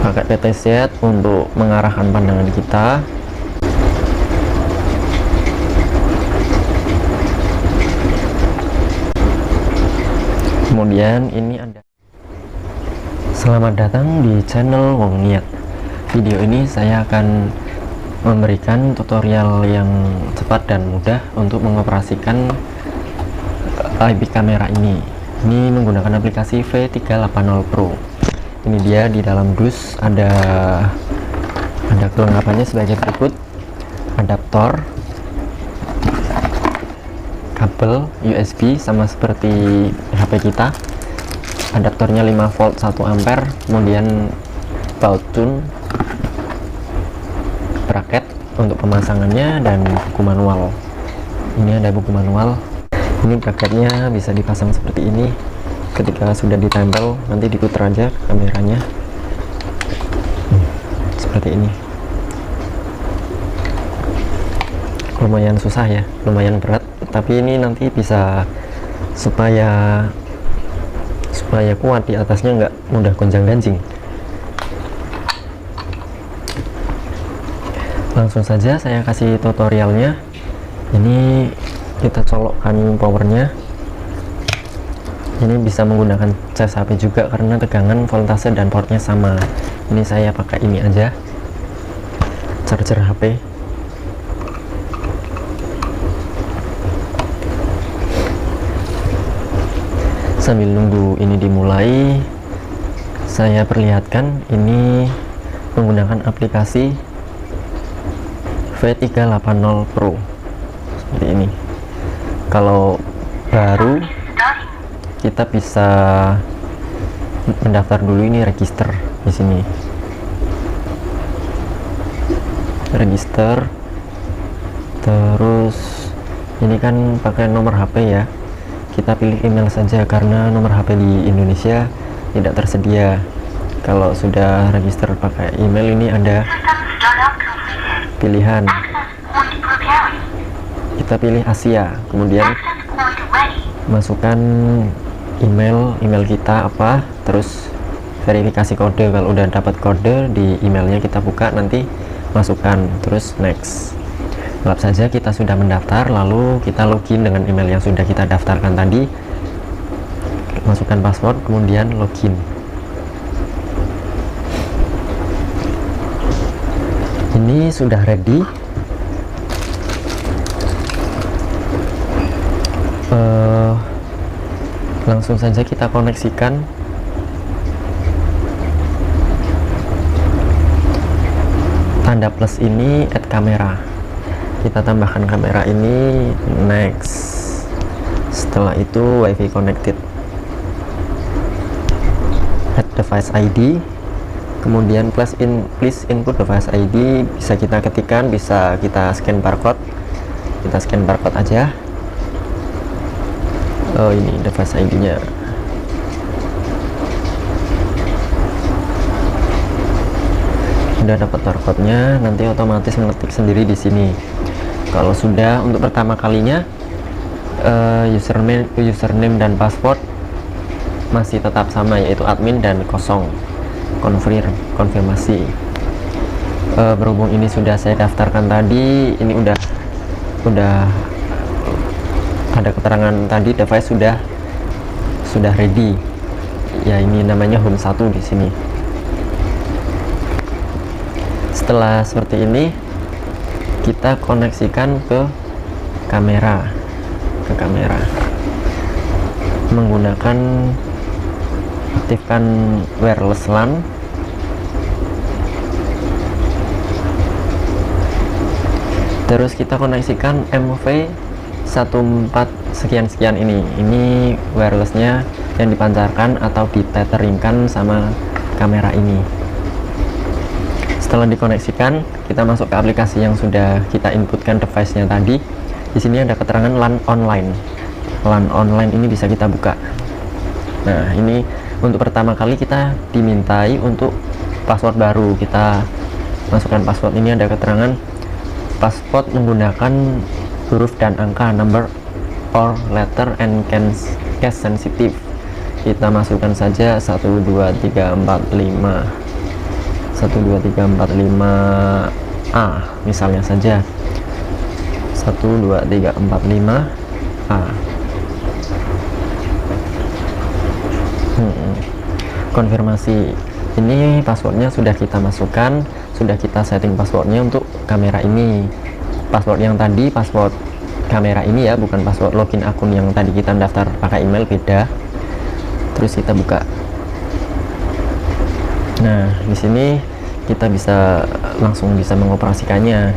pakai PTZ untuk mengarahkan pandangan kita. Kemudian ini ada selamat datang di channel Wong Niat. Video ini saya akan memberikan tutorial yang cepat dan mudah untuk mengoperasikan IP kamera ini. Ini menggunakan aplikasi V380 Pro. Ini dia di dalam dus ada kelengkapannya sebagai berikut: adaptor, kabel USB sama seperti HP kita, adaptornya 5 volt 1 ampere, kemudian baut tune, bracket untuk pemasangannya, dan buku manual. Ini ada buku manual. Ini bracketnya bisa dipasang seperti ini. Ketika sudah ditempel, nanti diputar aja kameranya seperti ini. Lumayan susah ya, lumayan berat, tapi ini nanti bisa supaya kuat di atasnya, nggak mudah gonjang-ganjing. Langsung saja saya kasih tutorialnya. Ini kita colokkan powernya. Ini bisa menggunakan cas HP juga karena tegangan, voltase, dan portnya sama. Ini saya pakai ini aja, charger HP. Sambil nunggu ini dimulai, saya perlihatkan ini menggunakan aplikasi V380 Pro seperti ini. Kalau baru, kita bisa mendaftar dulu. Ini register di sini, register. Terus ini kan pakai nomor HP ya, kita pilih email saja karena nomor HP di Indonesia tidak tersedia. Kalau sudah register pakai email, ini ada pilihan, kita pilih Asia, kemudian masukkan email kita apa, terus verifikasi kode. Kalau udah dapat kode di emailnya, kita buka, nanti masukkan, terus next. Anggap saja kita sudah mendaftar, lalu kita login dengan email yang sudah kita daftarkan tadi, masukkan password, kemudian login. Ini sudah ready. Langsung saja kita koneksikan. Tanda plus ini add kamera, kita tambahkan kamera ini, next. Setelah itu WiFi connected, add device ID, kemudian please input device ID. Bisa kita ketikkan, bisa kita scan barcode. Kita scan barcode aja. Oh, ini device ID-nya. Udah dapat barcode-nya, nanti otomatis ngetik sendiri di sini. Kalau sudah untuk pertama kalinya, username dan password masih tetap sama, yaitu admin dan kosong. Konfirmasi. Berhubung ini sudah saya daftarkan tadi, ini udah ada keterangan tadi, device sudah ready. Ya, ini namanya home 1 di sini. Setelah seperti ini, kita koneksikan ke kamera, menggunakan aktifkan wireless LAN. Terus kita koneksikan MV 14 sekian ini wirelessnya yang dipancarkan atau ditetheringkan sama kamera ini. Setelah dikoneksikan, kita masuk ke aplikasi yang sudah kita inputkan device-nya tadi. Di sini ada keterangan LAN online. LAN online ini bisa kita buka. Nah, ini untuk pertama kali kita dimintai untuk password baru. Kita masukkan password. Ini ada keterangan password menggunakan huruf dan angka, number or letter and case sensitive. Kita masukkan saja 1 2 3 4 5. 12345A misalnya saja, 12345A. Konfirmasi. Ini passwordnya sudah kita masukkan, sudah kita setting passwordnya untuk kamera ini. Password yang tadi password kamera ini ya, bukan password login akun yang tadi kita daftar pakai email, beda. Terus kita buka. Nah, di sini kita langsung bisa mengoperasikannya.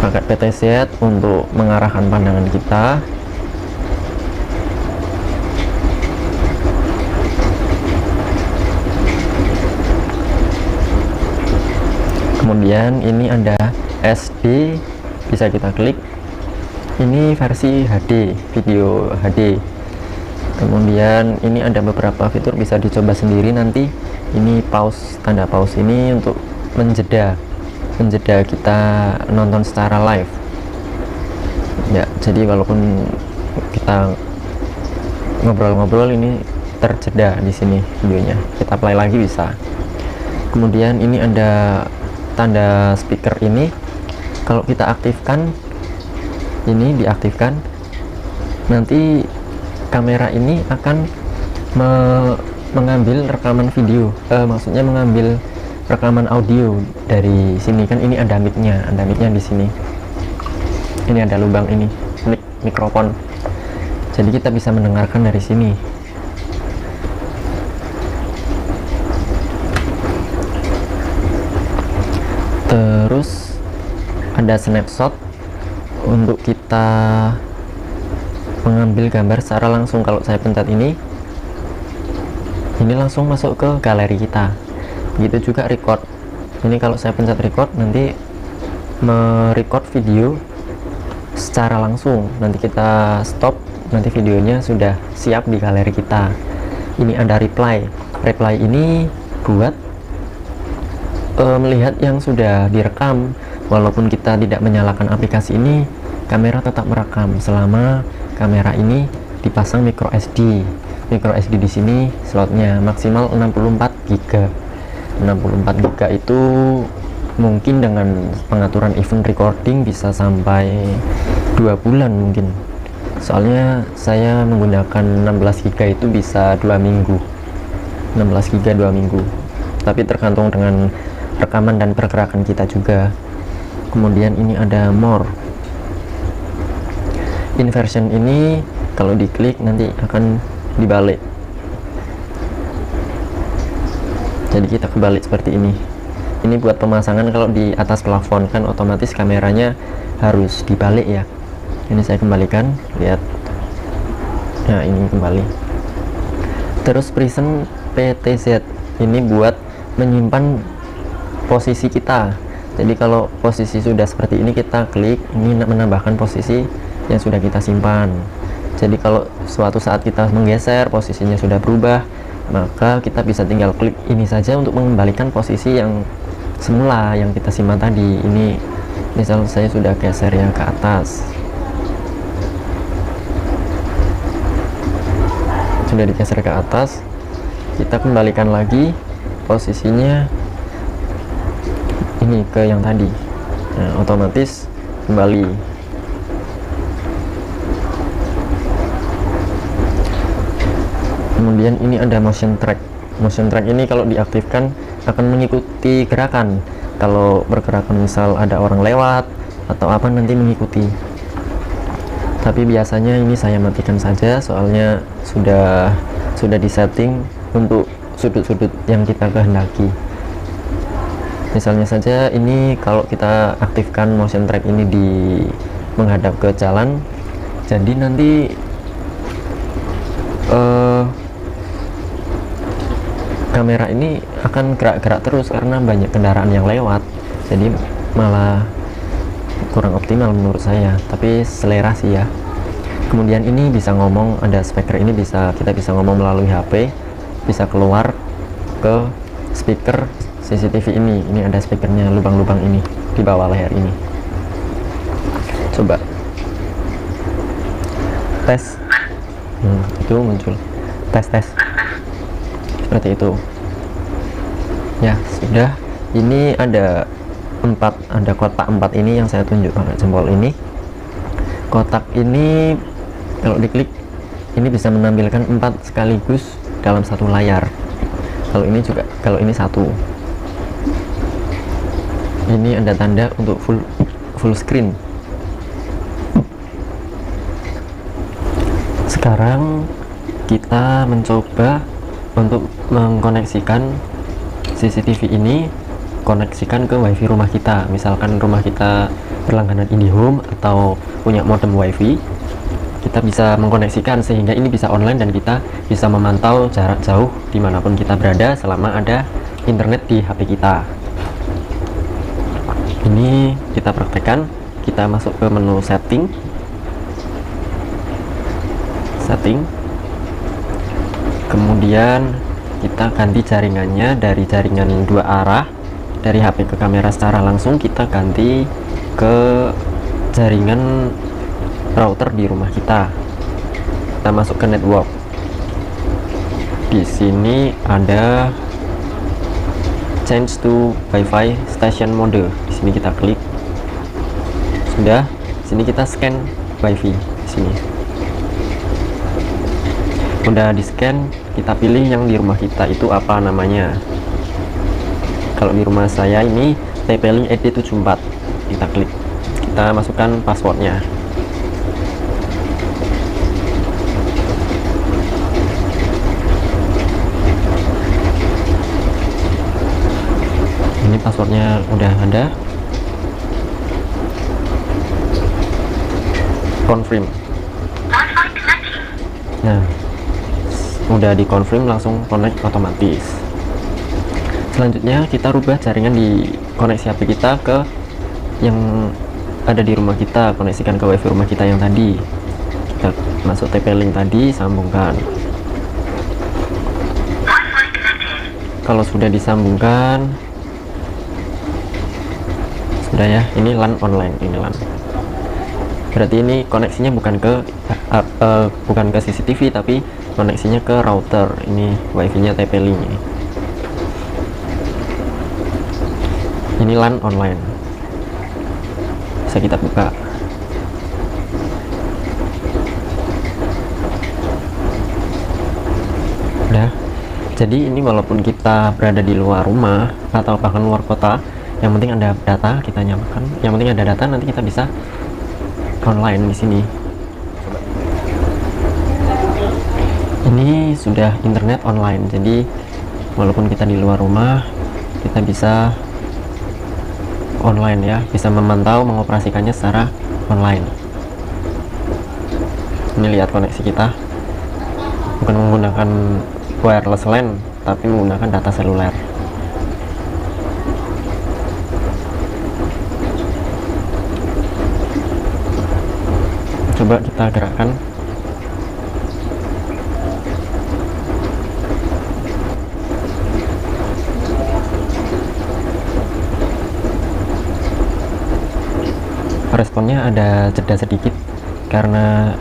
Pakai PTZ untuk mengarahkan pandangan kita. Kemudian ini ada SD, bisa kita klik. Ini versi HD, video HD. Kemudian ini ada beberapa fitur bisa dicoba sendiri nanti. Ini pause, tanda pause ini untuk menjeda kita nonton secara live. Ya, jadi walaupun kita ngobrol-ngobrol ini terjeda di sini videonya. Kita play lagi bisa. Kemudian ini ada tanda speaker ini, kalau kita aktifkan, ini diaktifkan, nanti kamera ini akan mengambil rekaman video, maksudnya mengambil rekaman audio dari sini. Kan ini ada mic-nya di sini, ini ada lubang ini, mikrofon, jadi kita bisa mendengarkan dari sini. Terus ada snapshot untuk kita mengambil gambar secara langsung. Kalau saya pencet ini langsung masuk ke galeri kita. Begitu juga record. Ini kalau saya pencet record, nanti merecord video secara langsung. Nanti kita stop, nanti videonya sudah siap di galeri kita. Ini ada reply. Reply ini buat melihat yang sudah direkam. Walaupun kita tidak menyalakan aplikasi ini, kamera tetap merekam selama kamera ini dipasang micro SD. Micro SD di sini slotnya maksimal 64 GB. 64 GB itu mungkin dengan pengaturan event recording bisa sampai 2 bulan mungkin. Soalnya saya menggunakan 16 GB itu bisa 2 minggu. 16 GB 2 minggu. Tapi tergantung dengan rekaman dan pergerakan kita juga. Kemudian ini ada more. Inversion ini kalau diklik nanti akan dibalik. Jadi kita kebalik seperti ini. Ini buat pemasangan kalau di atas plafon, kan otomatis kameranya harus dibalik ya. Ini saya kembalikan, lihat. Nah, ini kembali. Terus prism PTZ ini buat menyimpan posisi kita. Jadi kalau posisi sudah seperti ini, kita klik ini menambahkan posisi yang sudah kita simpan. Jadi kalau suatu saat kita menggeser, posisinya sudah berubah, maka kita bisa tinggal klik ini saja untuk mengembalikan posisi yang semula yang kita simpan tadi. Ini misal saya sudah geser ya ke atas, sudah digeser ke atas, kita kembalikan lagi posisinya ini ke yang tadi. Nah, otomatis kembali. Kemudian ini ada motion track. Motion track ini kalau diaktifkan akan mengikuti gerakan. Kalau pergerakan misal ada orang lewat atau apa, nanti mengikuti. Tapi biasanya ini saya matikan saja, soalnya sudah disetting untuk sudut-sudut yang kita kehendaki. Misalnya saja ini kalau kita aktifkan motion track ini di menghadap ke jalan, jadi nanti kamera ini akan gerak-gerak terus karena banyak kendaraan yang lewat, jadi malah kurang optimal menurut saya, tapi selera sih ya. Kemudian ini bisa ngomong, ada speaker ini kita bisa ngomong melalui HP, bisa keluar ke speaker CCTV ini ada speakernya, lubang-lubang ini di bawah leher ini. Coba tes, itu muncul tes. seperti itu ya. Sudah, ini ada kotak 4 ini yang saya tunjuk pakai jempol ini. Kotak ini kalau diklik ini bisa menampilkan 4 sekaligus dalam satu layar. Kalau ini juga, kalau ini satu. Ini ada tanda untuk full screen. Sekarang kita mencoba untuk mengkoneksikan CCTV ini, koneksikan ke WiFi rumah kita. Misalkan rumah kita berlangganan IndiHome atau punya modem WiFi, kita bisa mengkoneksikan sehingga ini bisa online dan kita bisa memantau jarak jauh dimanapun kita berada selama ada internet di HP kita. Ini kita praktekkan. Kita masuk ke menu setting, kemudian kita ganti jaringannya dari jaringan 2 arah dari HP ke kamera secara langsung, kita ganti ke jaringan router di rumah kita. Kita masuk ke network. Di sini ada change to Wi-Fi station mode. Di sini kita klik. Sudah, di sini kita scan Wi-Fi di sini. Udah di scan, kita pilih yang di rumah kita itu apa namanya. Kalau di rumah saya ini TP-Link ED74. Kita klik. Kita masukkan passwordnya. Ini passwordnya udah ada. Confirm. Nah, udah di confirm, langsung connect otomatis. Selanjutnya kita rubah jaringan di koneksi HP kita ke yang ada di rumah kita, koneksikan ke WiFi rumah kita yang tadi. Kita masuk TP-Link tadi, sambungkan. Kalau sudah disambungkan, sudah ya, ini LAN online, ini LAN. Berarti ini koneksinya bukan ke CCTV, tapi koneksinya ke router. Ini WiFi-nya TP-Link ini. Ini LAN online. Bisa kita buka. Udah. Jadi ini walaupun kita berada di luar rumah atau bahkan luar kota, yang penting ada data kita nyalakan. Yang penting ada data, nanti kita bisa online di sini. Ini sudah internet online. Jadi walaupun kita di luar rumah, kita bisa online ya, bisa memantau, mengoperasikannya secara online. Ini lihat koneksi kita, bukan menggunakan wireless LAN, tapi menggunakan data seluler. Coba kita gerakkan. Responnya ada jeda sedikit karena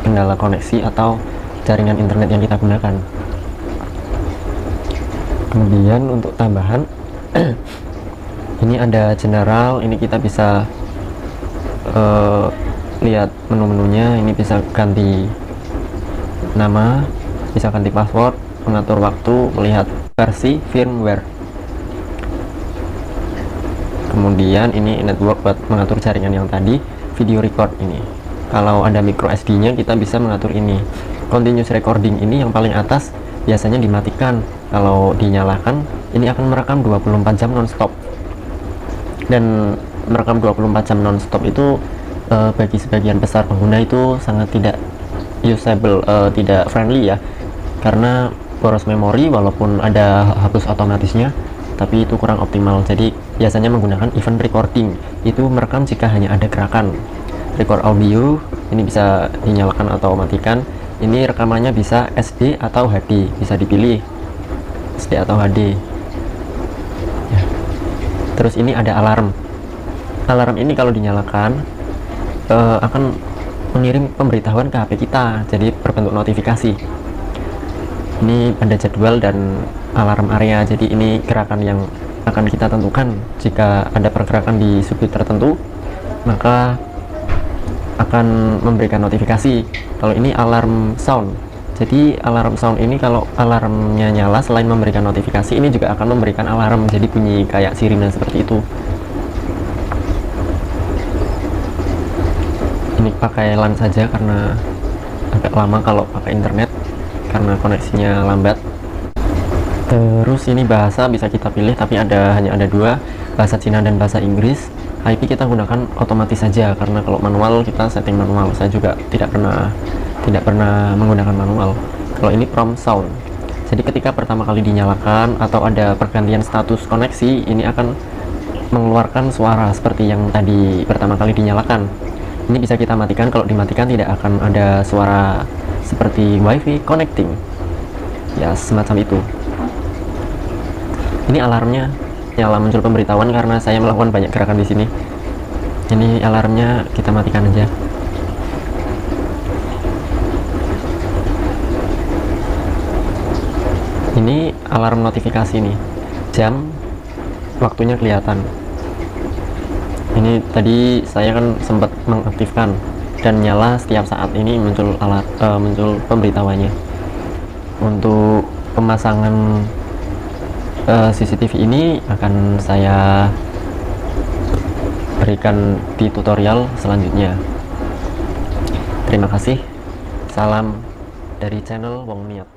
kendala koneksi atau jaringan internet yang kita gunakan. Kemudian untuk tambahan ini ada general, ini kita bisa lihat menu-menunya. Ini bisa ganti nama, bisa ganti password, mengatur waktu, melihat versi firmware. Kemudian ini network buat mengatur jaringan yang tadi, video record ini. Kalau ada micro SD-nya kita bisa mengatur ini. Continuous recording ini yang paling atas biasanya dimatikan. Kalau dinyalakan ini akan merekam 24 jam non-stop. Dan merekam 24 jam non-stop itu bagi sebagian besar pengguna itu sangat tidak usable, tidak friendly ya. Karena boros memori walaupun ada hapus otomatisnya, tapi itu kurang optimal. Jadi biasanya menggunakan event recording, itu merekam jika hanya ada gerakan. Record audio ini bisa dinyalakan atau matikan. Ini rekamannya bisa SD atau HD, bisa dipilih SD atau HD ya. Terus ini ada alarm. Alarm ini kalau dinyalakan akan mengirim pemberitahuan ke HP kita, jadi berbentuk notifikasi. Ini ada jadwal dan alarm area, jadi ini gerakan yang akan kita tentukan. Jika ada pergerakan di sudut tertentu, maka akan memberikan notifikasi. Kalau ini alarm sound, jadi alarm sound ini kalau alarmnya nyala, selain memberikan notifikasi, ini juga akan memberikan alarm, jadi bunyi kayak sirine seperti itu. Ini pakai LAN saja karena agak lama kalau pakai internet karena koneksinya lambat. Terus ini bahasa bisa kita pilih, tapi hanya ada dua, bahasa Cina dan bahasa Inggris. IP kita gunakan otomatis saja, karena kalau manual kita setting manual. Saya juga tidak pernah menggunakan manual. Kalau ini prompt sound, jadi ketika pertama kali dinyalakan atau ada pergantian status koneksi, ini akan mengeluarkan suara seperti yang tadi pertama kali dinyalakan. Ini bisa kita matikan. Kalau dimatikan tidak akan ada suara seperti wifi connecting, ya semacam itu. Ini alarmnya nyala, muncul pemberitahuan karena saya melakukan banyak gerakan di sini. Ini alarmnya kita matikan aja. Ini alarm notifikasi nih, jam, waktunya kelihatan. Ini tadi saya kan sempat mengaktifkan dan nyala setiap saat. Ini muncul muncul pemberitahuannya. Untuk pemasangan CCTV ini akan saya berikan di tutorial selanjutnya. Terima kasih. Salam dari channel Wong Niat.